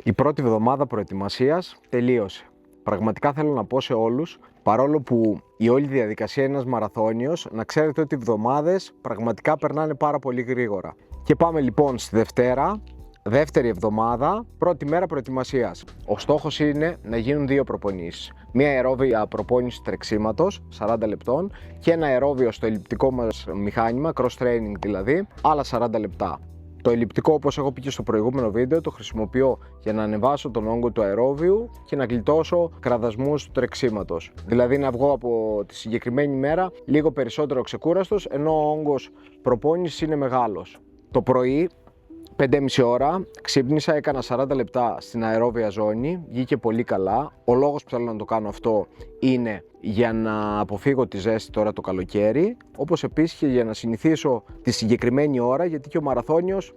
Η πρώτη εβδομάδα προετοιμασίας τελείωσε. Πραγματικά θέλω να πω σε όλους, παρόλο που η όλη διαδικασία είναι ένας μαραθώνιος, να ξέρετε ότι οι εβδομάδες πραγματικά περνάνε πάρα πολύ γρήγορα. Και πάμε λοιπόν στη Δευτέρα, δεύτερη εβδομάδα, πρώτη μέρα προετοιμασίας. Ο στόχος είναι να γίνουν δύο προπονήσεις. Μία αερόβια προπόνηση τρεξίματος, 40 λεπτών, και ένα αερόβιο στο ελλειπτικό μας μηχάνημα, cross training δηλαδή, άλλα 40 λεπτά. Το ελλειπτικό, όπως έχω πει και στο προηγούμενο βίντεο, το χρησιμοποιώ για να ανεβάσω τον όγκο του αερόβιου και να γλιτώσω κραδασμούς του τρεξίματος. Δηλαδή να βγω από τη συγκεκριμένη μέρα λίγο περισσότερο ξεκούραστος, ενώ ο όγκος προπόνησης είναι μεγάλος. Το πρωί, 5,5 ώρα, ξύπνησα, έκανα 40 λεπτά στην αερόβια ζώνη, βγήκε πολύ καλά. Ο λόγος που θέλω να το κάνω αυτό είναι για να αποφύγω τη ζέστη τώρα το καλοκαίρι, όπως επίσης και για να συνηθίσω τη συγκεκριμένη ώρα, γιατί και ο μαραθώνιος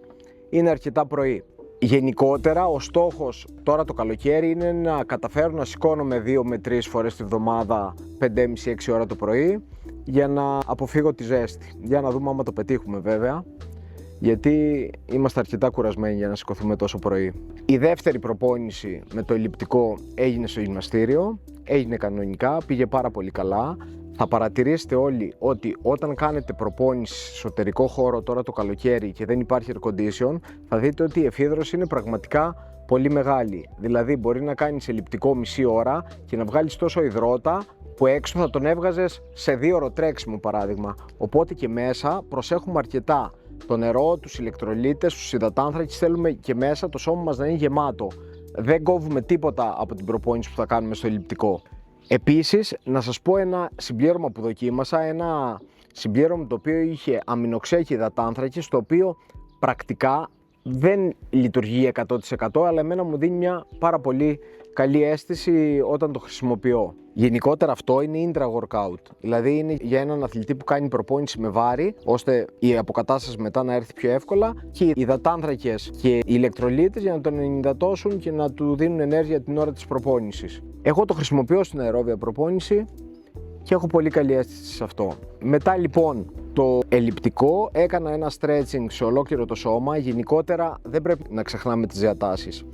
είναι αρκετά πρωί. Γενικότερα ο στόχος τώρα το καλοκαίρι είναι να καταφέρω να σηκώνομαι 2 με 3 φορές τη βδομάδα 5,5-6 ώρα το πρωί, για να αποφύγω τη ζέστη. Για να δούμε άμα το πετύχουμε βέβαια, γιατί είμαστε αρκετά κουρασμένοι για να σηκωθούμε τόσο πρωί. Η δεύτερη προπόνηση με το ελλειπτικό έγινε στο γυμναστήριο, έγινε κανονικά, πήγε πάρα πολύ καλά. Θα παρατηρήσετε όλοι ότι όταν κάνετε προπόνηση σε εσωτερικό χώρο τώρα το καλοκαίρι και δεν υπάρχει air condition, θα δείτε ότι η εφίδρωση είναι πραγματικά πολύ μεγάλη. Δηλαδή μπορεί να κάνεις ελλειπτικό μισή ώρα και να βγάλεις τόσο υδρότα που έξω θα τον έβγαζες σε 2 ώρο τρέξιμο παράδειγμα. Οπότε και μέσα προσέχουμε αρκετά το νερό, τους ηλεκτρολίτες, τους υδατάνθρακες, θέλουμε και μέσα το σώμα μας να είναι γεμάτο. Δεν κόβουμε τίποτα από την προπόνηση που θα κάνουμε στο ελλειπτικό. Επίσης, να σας πω ένα συμπλήρωμα που δοκίμασα, ένα συμπλήρωμα το οποίο είχε αμινοξέα και υδατάνθρακες, το οποίο πρακτικά δεν λειτουργεί 100%, αλλά εμένα μου δίνει μια πάρα πολύ καλή αίσθηση όταν το χρησιμοποιώ. Γενικότερα αυτό είναι intra-workout, δηλαδή είναι για έναν αθλητή που κάνει προπόνηση με βάρη, ώστε η αποκατάσταση μετά να έρθει πιο εύκολα, και οι υδατάνθρακες και οι ηλεκτρολίτες για να τον ενυδατώσουν και να του δίνουν ενέργεια την ώρα της προπόνησης. Εγώ το χρησιμοποιώ στην αερόβια προπόνηση και έχω πολύ καλή αίσθηση σε αυτό. Μετά λοιπόν το ελλειπτικό, έκανα ένα stretching σε ολόκληρο το σώμα. Γενικότερα δεν πρέπει να ξεχνάμε τις διατάσεις.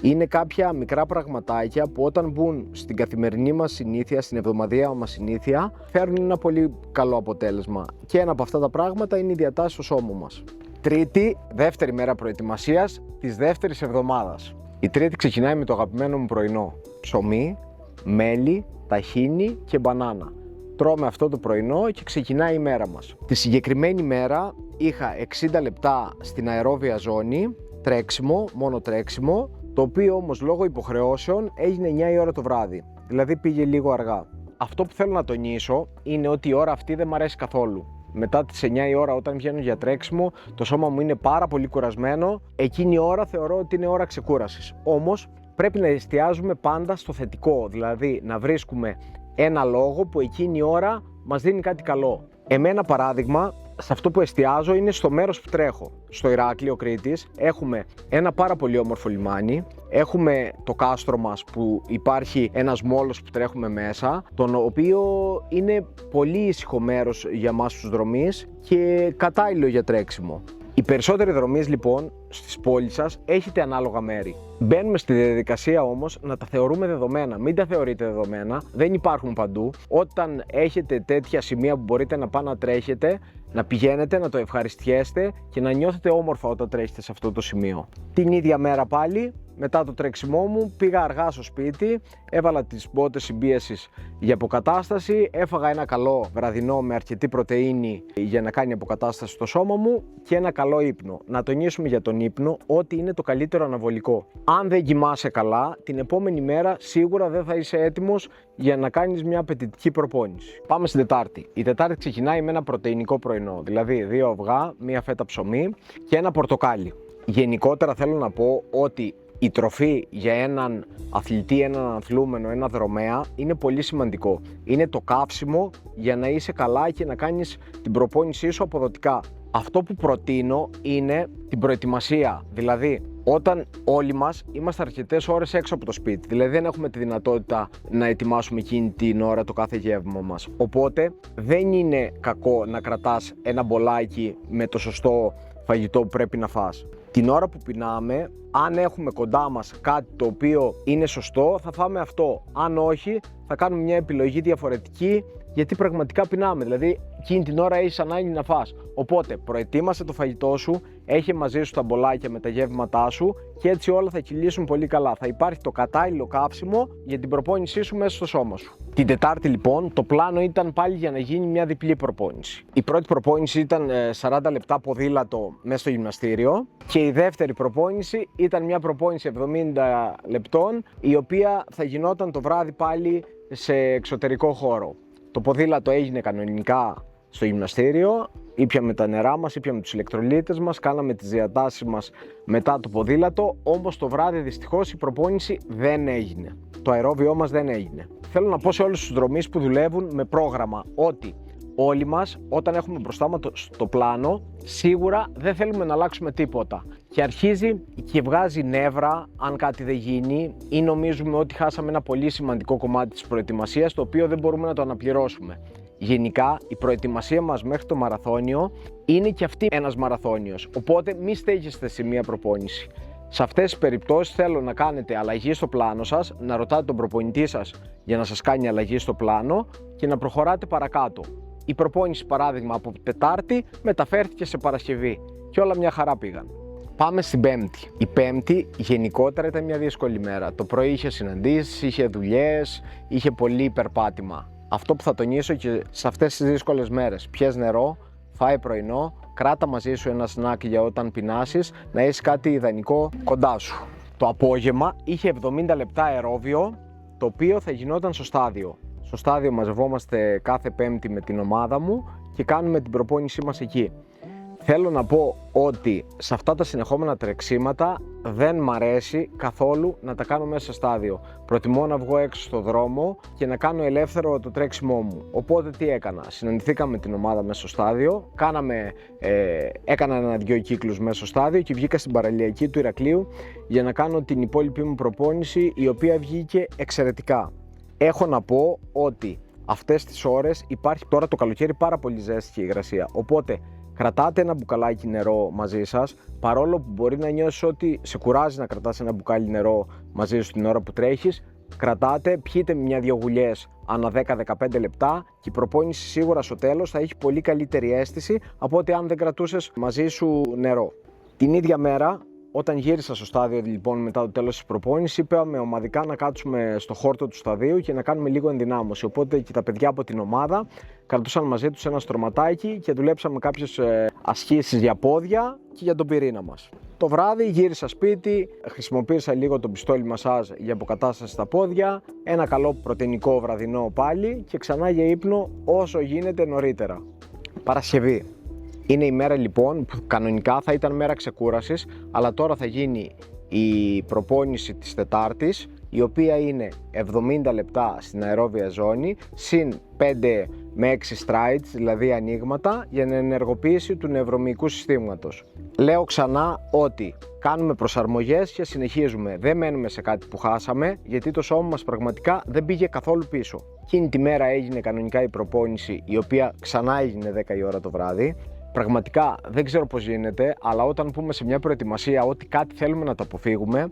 Είναι κάποια μικρά πραγματάκια που όταν μπουν στην καθημερινή μας συνήθεια, στην εβδομαδιαία μας συνήθεια, φέρνουν ένα πολύ καλό αποτέλεσμα. Και ένα από αυτά τα πράγματα είναι η διατάσεις στο σώμα μας. Τρίτη, δεύτερη μέρα προετοιμασίας της δεύτερης εβδομάδας. Η τρίτη ξεκινάει με το αγαπημένο μου πρωινό. Ψωμί, μέλι, ταχίνι και μπανάνα. Τρώμε αυτό το πρωινό και ξεκινάει η μέρα μας. Τη συγκεκριμένη μέρα είχα 60 λεπτά στην αερόβια ζώνη, τρέξιμο, μόνο τρέξιμο, το οποίο όμως λόγω υποχρεώσεων έγινε 9 η ώρα το βράδυ, δηλαδή πήγε λίγο αργά. Αυτό που θέλω να τονίσω είναι ότι η ώρα αυτή δεν μ' αρέσει καθόλου. Μετά τις 9 η ώρα όταν βγαίνω για τρέξιμο, το σώμα μου είναι πάρα πολύ κουρασμένο, εκείνη η ώρα θεωρώ ότι είναι ώρα ξεκούρασης. Όμως πρέπει να εστιάζουμε πάντα στο θετικό, δηλαδή να βρίσκουμε ένα λόγο που εκείνη η ώρα μας δίνει κάτι καλό. Εμένα παράδειγμα, σε αυτό που εστιάζω είναι στο μέρος που τρέχω. Στο Ηράκλειο Κρήτης έχουμε ένα πάρα πολύ όμορφο λιμάνι, έχουμε το κάστρο μας που υπάρχει ένας μόλος που τρέχουμε μέσα, τον οποίο είναι πολύ ήσυχο μέρος για μας τους δρομείς και κατάλληλο για τρέξιμο. Οι περισσότεροι δρομείς λοιπόν στις πόλεις σας έχετε ανάλογα μέρη. Μπαίνουμε στη διαδικασία όμως να τα θεωρούμε δεδομένα. Μην τα θεωρείτε δεδομένα, δεν υπάρχουν παντού. Όταν έχετε τέτοια σημεία που μπορείτε να πάτε να τρέχετε, να πηγαίνετε, να το ευχαριστιέστε και να νιώθετε όμορφα όταν τρέχετε σε αυτό το σημείο. Την ίδια μέρα πάλι, μετά το τρέξιμό μου, πήγα αργά στο σπίτι, έβαλα τις μπότες συμπίεσης για αποκατάσταση, έφαγα ένα καλό βραδινό με αρκετή πρωτεΐνη για να κάνει αποκατάσταση στο σώμα μου και ένα καλό ύπνο. Να τονίσουμε για τον ύπνο ότι είναι το καλύτερο αναβολικό. Αν δεν κοιμάσαι καλά, την επόμενη μέρα σίγουρα δεν θα είσαι έτοιμος για να κάνεις μια απαιτητική προπόνηση. Πάμε στην Τετάρτη. Η Τετάρτη ξεκινάει με ένα πρωτεϊνικό πρωινό, δηλαδή 2 αυγά, μία φέτα ψωμί και ένα πορτοκάλι. Γενικότερα θέλω να πω ότι η τροφή για έναν αθλητή, έναν αθλούμενο, ένα δρομέα είναι πολύ σημαντικό. Είναι το καύσιμο για να είσαι καλά και να κάνεις την προπόνησή σου αποδοτικά. Αυτό που προτείνω είναι την προετοιμασία, δηλαδή όταν όλοι μας είμαστε αρκετές ώρες έξω από το σπίτι, δηλαδή δεν έχουμε τη δυνατότητα να ετοιμάσουμε εκείνη την ώρα το κάθε γεύμα μας. Οπότε δεν είναι κακό να κρατάς ένα μπολάκι με το σωστό φαγητό που πρέπει να φας. Την ώρα που πεινάμε, αν έχουμε κοντά μας κάτι το οποίο είναι σωστό, θα φάμε αυτό. Αν όχι, θα κάνουμε μια επιλογή διαφορετική, γιατί πραγματικά πεινάμε. Δηλαδή, εκείνη την ώρα έχεις ανάγκη να φας. Οπότε, προετοίμασε το φαγητό σου, έχει μαζί σου τα μπολάκια με τα γεύματά σου και έτσι όλα θα κυλήσουν πολύ καλά. Θα υπάρχει το κατάλληλο κάψιμο για την προπόνησή σου μέσα στο σώμα σου. Την Τετάρτη, λοιπόν, το πλάνο ήταν πάλι για να γίνει μια διπλή προπόνηση. Η πρώτη προπόνηση ήταν 40 λεπτά ποδήλατο μέσα στο γυμναστήριο και η δεύτερη προπόνηση ήταν μια προπόνηση 70 λεπτών, η οποία θα γινόταν το βράδυ πάλι σε εξωτερικό χώρο. Το ποδήλατο έγινε κανονικά στο γυμναστήριο, ήπιαμε τα νερά μας, ήπιαμε τους ηλεκτρολίτες μας, κάναμε τις διατάσεις μας μετά το ποδήλατο, όμως το βράδυ δυστυχώς η προπόνηση δεν έγινε. Το αερόβιό μας δεν έγινε. Θέλω να πω σε όλους τους δρομείς που δουλεύουν με πρόγραμμα ότι όλοι μας όταν έχουμε μπροστά μας το πλάνο, σίγουρα δεν θέλουμε να αλλάξουμε τίποτα. Και αρχίζει και βγάζει νεύρα αν κάτι δεν γίνει ή νομίζουμε ότι χάσαμε ένα πολύ σημαντικό κομμάτι της προετοιμασίας, το οποίο δεν μπορούμε να το αναπληρώσουμε. Γενικά, η προετοιμασία μας μέχρι το μαραθώνιο είναι και αυτή ένας μαραθώνιος, οπότε μη στέκεστε σε μία προπόνηση. Σε αυτές τις περιπτώσεις θέλω να κάνετε αλλαγή στο πλάνο σας, να ρωτάτε τον προπονητή σας για να σας κάνει αλλαγή στο πλάνο και να προχωράτε παρακάτω. Η προπόνηση, παράδειγμα, από Τετάρτη μεταφέρθηκε σε Παρασκευή και όλα μια χαρά πήγαν. Πάμε στην Πέμπτη. Η Πέμπτη γενικότερα ήταν μια δύσκολη μέρα. Το πρωί είχε συναντήσεις, είχε δουλειές, είχε πολύ περπάτημα. Αυτό που θα τονίσω και σε αυτές τις δύσκολες μέρες: πιες νερό, φάε πρωινό, κράτα μαζί σου ένα σνακ για όταν πεινάσεις, να έχεις κάτι ιδανικό κοντά σου. Το απόγευμα είχε 70 λεπτά αερόβιο, το οποίο θα γινόταν στο στάδιο. Στο στάδιο μαζευόμαστε κάθε Πέμπτη με την ομάδα μου και κάνουμε την προπόνησή μας εκεί. Θέλω να πω ότι σε αυτά τα συνεχόμενα τρεξίματα δεν μ' αρέσει καθόλου να τα κάνω μέσα σε στάδιο. Προτιμώ να βγω έξω στο δρόμο και να κάνω ελεύθερο το τρέξιμό μου. Οπότε τι έκανα: συναντηθήκαμε με την ομάδα μέσα στο στάδιο, έκανα 1-2 κύκλους μέσα στο στάδιο και βγήκα στην παραλιακή του Ηρακλείου για να κάνω την υπόλοιπη μου προπόνηση, η οποία βγήκε εξαιρετικά. Έχω να πω ότι αυτές τις ώρες υπάρχει τώρα το καλοκαίρι πάρα πολύ ζέστη και υγρασία, οπότε κρατάτε ένα μπουκαλάκι νερό μαζί σας, παρόλο που μπορεί να νιώσεις ότι σε κουράζει να κρατάς ένα μπουκάλι νερό μαζί σου την ώρα που τρέχεις. Κρατάτε, πιείτε μια-δυο γουλιές ανά 10-15 λεπτά και η προπόνηση σίγουρα στο τέλος θα έχει πολύ καλύτερη αίσθηση από ότι αν δεν κρατούσες μαζί σου νερό. Την ίδια μέρα, όταν γύρισα στο στάδιο, λοιπόν, μετά το τέλος της προπόνησης, είπαμε ομαδικά να κάτσουμε στο χόρτο του σταδίου και να κάνουμε λίγο ενδυνάμωση. Οπότε και τα παιδιά από την ομάδα κρατούσαν μαζί τους ένα στρωματάκι και δουλέψαμε κάποιες ασκήσεις για πόδια και για τον πυρήνα μας. Το βράδυ γύρισα σπίτι, χρησιμοποίησα λίγο το πιστόλι μασάζ για αποκατάσταση στα πόδια, ένα καλό πρωτεϊνικό βραδινό πάλι και ξανά για ύπνο όσο γίνεται νωρίτερα. Παρασκευή. Είναι η μέρα, λοιπόν, που κανονικά θα ήταν μέρα ξεκούρασης, αλλά τώρα θα γίνει η προπόνηση της Τετάρτης, η οποία είναι 70 λεπτά στην αερόβια ζώνη, συν 5 με 6 strides, δηλαδή ανοίγματα, για την ενεργοποίηση του νευρομυϊκού συστήματος. Λέω ξανά ότι κάνουμε προσαρμογές και συνεχίζουμε. Δεν μένουμε σε κάτι που χάσαμε, γιατί το σώμα μας πραγματικά δεν πήγε καθόλου πίσω. Εκείνη τη μέρα έγινε κανονικά η προπόνηση, η οποία ξανά έγινε 10 η ώρα το βράδυ. Πραγματικά δεν ξέρω πώς γίνεται, αλλά όταν πούμε σε μια προετοιμασία ότι κάτι θέλουμε να το αποφύγουμε,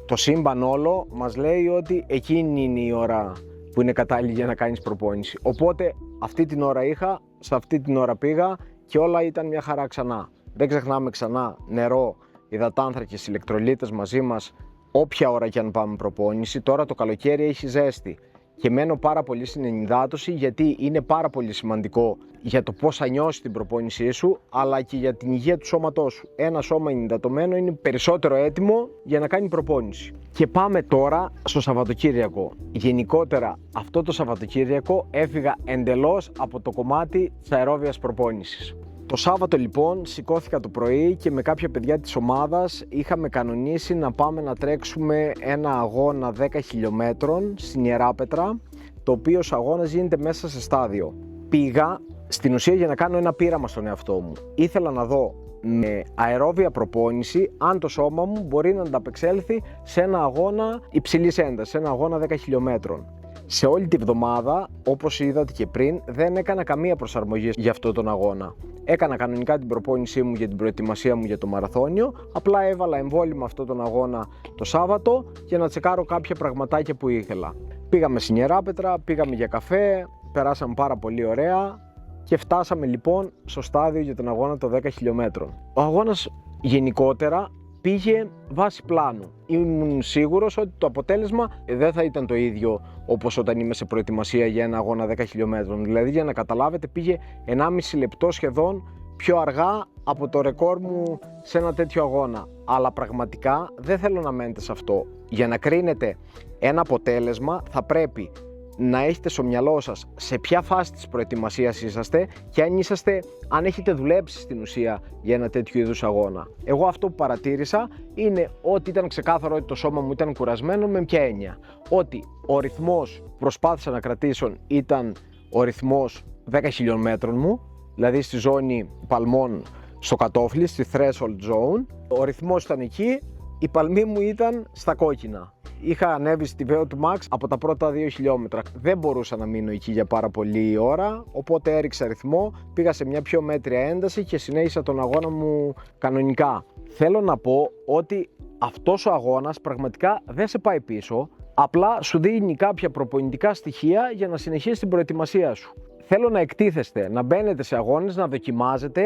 το σύμπαν όλο μας λέει ότι εκείνη είναι η ώρα που είναι κατάλληλη για να κάνεις προπόνηση. Οπότε αυτή την ώρα είχα, σε αυτή την ώρα πήγα και όλα ήταν μια χαρά ξανά. Δεν ξεχνάμε ξανά νερό, υδατάνθρακες, ηλεκτρολίτες μαζί μας όποια ώρα και αν πάμε προπόνηση. Τώρα το καλοκαίρι έχει ζέστη και μένω πάρα πολύ στην ενυδάτωση, γιατί είναι πάρα πολύ σημαντικό για το πώς θα νιώσεις την προπόνησή σου, αλλά και για την υγεία του σώματός σου. Ένα σώμα ενυδατωμένο είναι περισσότερο έτοιμο για να κάνει προπόνηση. Και πάμε τώρα στο Σαββατοκύριακο. Γενικότερα αυτό το Σαββατοκύριακο έφυγα εντελώς από το κομμάτι της αερόβιας προπόνησης. Το Σάββατο, λοιπόν, σηκώθηκα το πρωί και με κάποια παιδιά της ομάδας είχαμε κανονίσει να πάμε να τρέξουμε ένα αγώνα 10 χιλιόμετρων στην Ιεράπετρα, το οποίο ο αγώνας γίνεται μέσα σε στάδιο. Πήγα στην ουσία για να κάνω ένα πείραμα στον εαυτό μου. Ήθελα να δω με αερόβια προπόνηση αν το σώμα μου μπορεί να ανταπεξέλθει σε ένα αγώνα υψηλής έντασης, σε ένα αγώνα 10 χιλιόμετρων. Σε όλη τη βδομάδα, όπως είδατε και πριν, δεν έκανα καμία προσαρμογή για αυτόν τον αγώνα. Έκανα κανονικά την προπόνησή μου για την προετοιμασία μου για το μαραθώνιο, απλά έβαλα εμβόλυμα αυτόν τον αγώνα το Σάββατο για να τσεκάρω κάποια πραγματάκια που ήθελα. Πήγαμε στην Ιεράπετρα, πήγαμε για καφέ, περάσαμε πάρα πολύ ωραία και φτάσαμε λοιπόν στο στάδιο για τον αγώνα των 10 χιλιόμετρων. Ο αγώνας γενικότερα πήγε βάσει πλάνου. Ήμουν σίγουρος ότι το αποτέλεσμα δεν θα ήταν το ίδιο όπως όταν είμαι σε προετοιμασία για ένα αγώνα 10 χιλιόμετρων. Δηλαδή, για να καταλάβετε, πήγε 1,5 λεπτό σχεδόν πιο αργά από το ρεκόρ μου σε ένα τέτοιο αγώνα. Αλλά πραγματικά δεν θέλω να μένετε σε αυτό. Για να κρίνετε ένα αποτέλεσμα θα πρέπει να έχετε στο μυαλό σας σε ποια φάση της προετοιμασίας είσαστε και αν έχετε δουλέψει στην ουσία για ένα τέτοιο είδους αγώνα. Εγώ αυτό που παρατήρησα είναι ότι ήταν ξεκάθαρο ότι το σώμα μου ήταν κουρασμένο. Με ποια έννοια? Ότι ο ρυθμός που προσπάθησα να κρατήσω ήταν ο ρυθμός 10 χιλιόμετρων μου, δηλαδή στη ζώνη παλμών στο κατόφλι, στη threshold zone. Ο ρυθμός ήταν εκεί, η παλμή μου ήταν στα κόκκινα. Είχα ανέβει στη VO2 Max από τα πρώτα 2 χιλιόμετρα. Δεν μπορούσα να μείνω εκεί για πάρα πολλή ώρα, οπότε έριξα ρυθμό, πήγα σε μια πιο μέτρια ένταση και συνέχισα τον αγώνα μου κανονικά. Θέλω να πω ότι αυτός ο αγώνας πραγματικά δεν σε πάει πίσω, απλά σου δίνει κάποια προπονητικά στοιχεία για να συνεχίσεις την προετοιμασία σου. Θέλω να εκτίθεστε, να μπαίνετε σε αγώνες, να δοκιμάζετε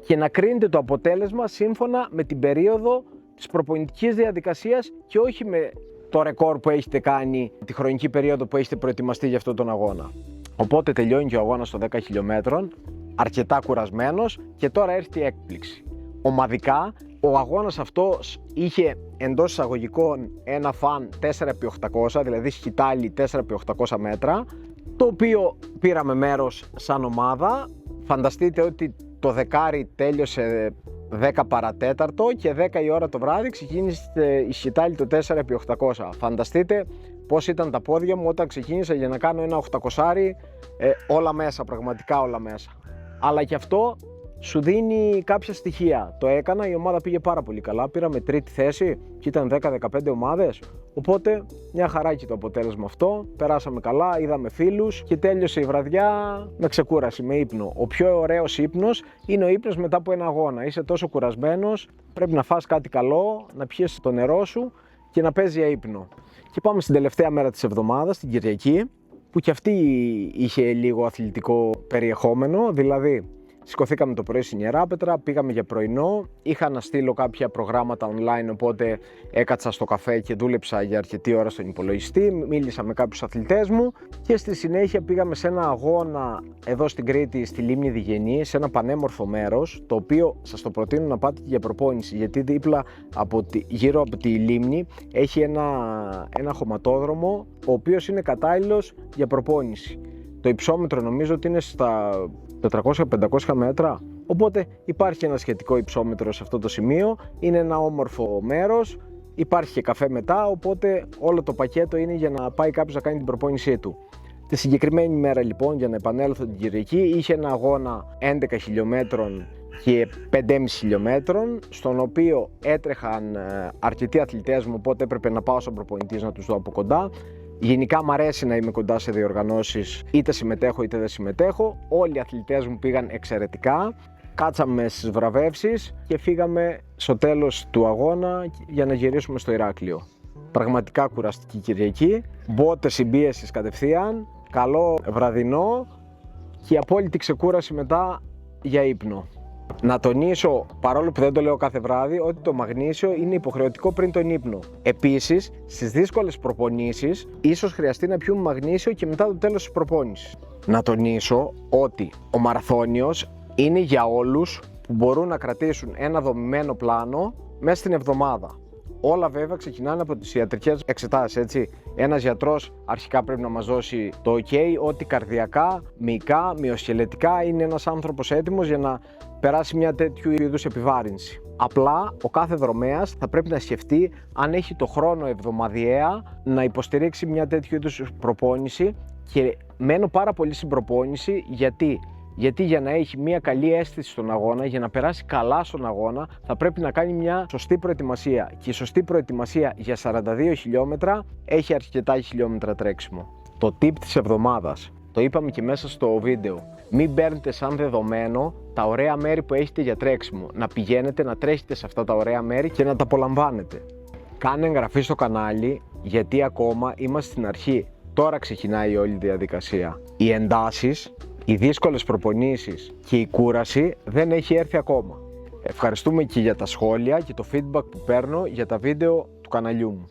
και να κρίνετε το αποτέλεσμα σύμφωνα με την περίοδο της προπονητικής διαδικασίας και όχι με το ρεκόρ που έχετε κάνει, τη χρονική περίοδο που έχετε προετοιμαστεί για αυτόν τον αγώνα. Οπότε τελειώνει και ο αγώνας των 10 χιλιόμετρων, αρκετά κουρασμένος, και τώρα έρχεται η έκπληξη. Ομαδικά, ο αγώνας αυτός είχε εντός εισαγωγικών ένα φαν 4x800, δηλαδή σκητάλι 4x800 μέτρα, το οποίο πήραμε μέρος σαν ομάδα. Φανταστείτε ότι το δεκάρι τέλειωσε 10 παρατέταρτο και 10 η ώρα το βράδυ ξεκίνησε η σκητάλη το 4x800. Φανταστείτε πώς ήταν τα πόδια μου όταν ξεκίνησα για να κάνω ένα 800, όλα μέσα, πραγματικά όλα μέσα. Αλλά και αυτό σου δίνει κάποια στοιχεία. Το έκανα, η ομάδα πήγε πάρα πολύ καλά, πήραμε τρίτη θέση και ήταν 10-15 ομάδες. Οπότε μια χαράκι το αποτέλεσμα αυτό, περάσαμε καλά, είδαμε φίλους και τέλειωσε η βραδιά με ξεκούραση, με ύπνο. Ο πιο ωραίος ύπνος είναι ο ύπνος μετά από ένα αγώνα. Είσαι τόσο κουρασμένος, πρέπει να φας κάτι καλό, να πιεις το νερό σου και να παίζει για ύπνο. Και πάμε στην τελευταία μέρα της εβδομάδας, την Κυριακή, που και αυτή είχε λίγο αθλητικό περιεχόμενο, δηλαδή σηκωθήκαμε το πρωί στην Ιεράπετρα, πήγαμε για πρωινό, είχα να στείλω κάποια προγράμματα online, οπότε έκατσα στο καφέ και δούλεψα για αρκετή ώρα στον υπολογιστή, μίλησα με κάποιους αθλητές μου και στη συνέχεια πήγαμε σε ένα αγώνα εδώ στην Κρήτη, στη Λίμνη Διγενή, σε ένα πανέμορφο μέρος, το οποίο σας το προτείνω να πάτε για προπόνηση, γιατί δίπλα γύρω από τη Λίμνη έχει ένα χωματόδρομο, ο οποίος είναι κατάλληλος για προπόνηση. Το υψόμετρο νομίζω ότι είναι στα 400-500 μέτρα, οπότε υπάρχει ένα σχετικό υψόμετρο σε αυτό το σημείο, είναι ένα όμορφο μέρος, υπάρχει και καφέ μετά, οπότε όλο το πακέτο είναι για να πάει κάποιος να κάνει την προπόνησή του. Τη συγκεκριμένη μέρα λοιπόν, για να επανέλθω την Κυριακή, είχε ένα αγώνα 11 χιλιόμετρων και 5,5 χιλιόμετρων, στον οποίο έτρεχαν αρκετοί αθλητές μου, οπότε έπρεπε να πάω στον προπονητής να τους δω από κοντά. Γενικά μου αρέσει να είμαι κοντά σε διοργανώσεις, είτε συμμετέχω είτε δεν συμμετέχω. Όλοι οι αθλητές μου πήγαν εξαιρετικά. Κάτσαμε στις βραβεύσεις και φύγαμε στο τέλος του αγώνα για να γυρίσουμε στο Ηράκλειο. Πραγματικά κουραστική Κυριακή, μπότες συμπίεσης κατευθείαν, καλό βραδινό και απόλυτη ξεκούραση μετά για ύπνο. Να τονίσω, παρόλο που δεν το λέω κάθε βράδυ, ότι το μαγνήσιο είναι υποχρεωτικό πριν τον ύπνο. Επίσης, στις δύσκολες προπονήσεις, ίσως χρειαστεί να πιούμε μαγνήσιο και μετά το τέλος της προπόνησης. Να τονίσω ότι ο μαραθώνιος είναι για όλους που μπορούν να κρατήσουν ένα δομημένο πλάνο μέσα στην εβδομάδα. Όλα βέβαια ξεκινάνε από τις ιατρικές εξετάσεις, έτσι. Ένας γιατρός αρχικά πρέπει να μας δώσει το OK, ότι καρδιακά, μυϊκά, μυοσκελετικά είναι ένας άνθρωπος έτοιμος για να περάσει μια τέτοιου είδους επιβάρυνση. Απλά ο κάθε δρομέας θα πρέπει να σκεφτεί αν έχει το χρόνο εβδομαδιαία να υποστηρίξει μια τέτοιου είδους προπόνηση, και μένω πάρα πολύ στην προπόνηση γιατί για να έχει μια καλή αίσθηση στον αγώνα, για να περάσει καλά στον αγώνα, θα πρέπει να κάνει μια σωστή προετοιμασία. Και η σωστή προετοιμασία για 42 χιλιόμετρα έχει αρκετά χιλιόμετρα τρέξιμο. Το tip της εβδομάδας. Το είπαμε και μέσα στο βίντεο. Μην παίρνετε σαν δεδομένο τα ωραία μέρη που έχετε για τρέξιμο. Να πηγαίνετε να τρέχετε σε αυτά τα ωραία μέρη και να τα απολαμβάνετε. Κάνε εγγραφή στο κανάλι, γιατί ακόμα είμαστε στην αρχή. Τώρα ξεκινάει όλη η διαδικασία. Οι εντάσεις, οι δύσκολες προπονήσεις και η κούραση δεν έχει έρθει ακόμα. Ευχαριστούμε και για τα σχόλια και το feedback που παίρνω για τα βίντεο του καναλιού μου.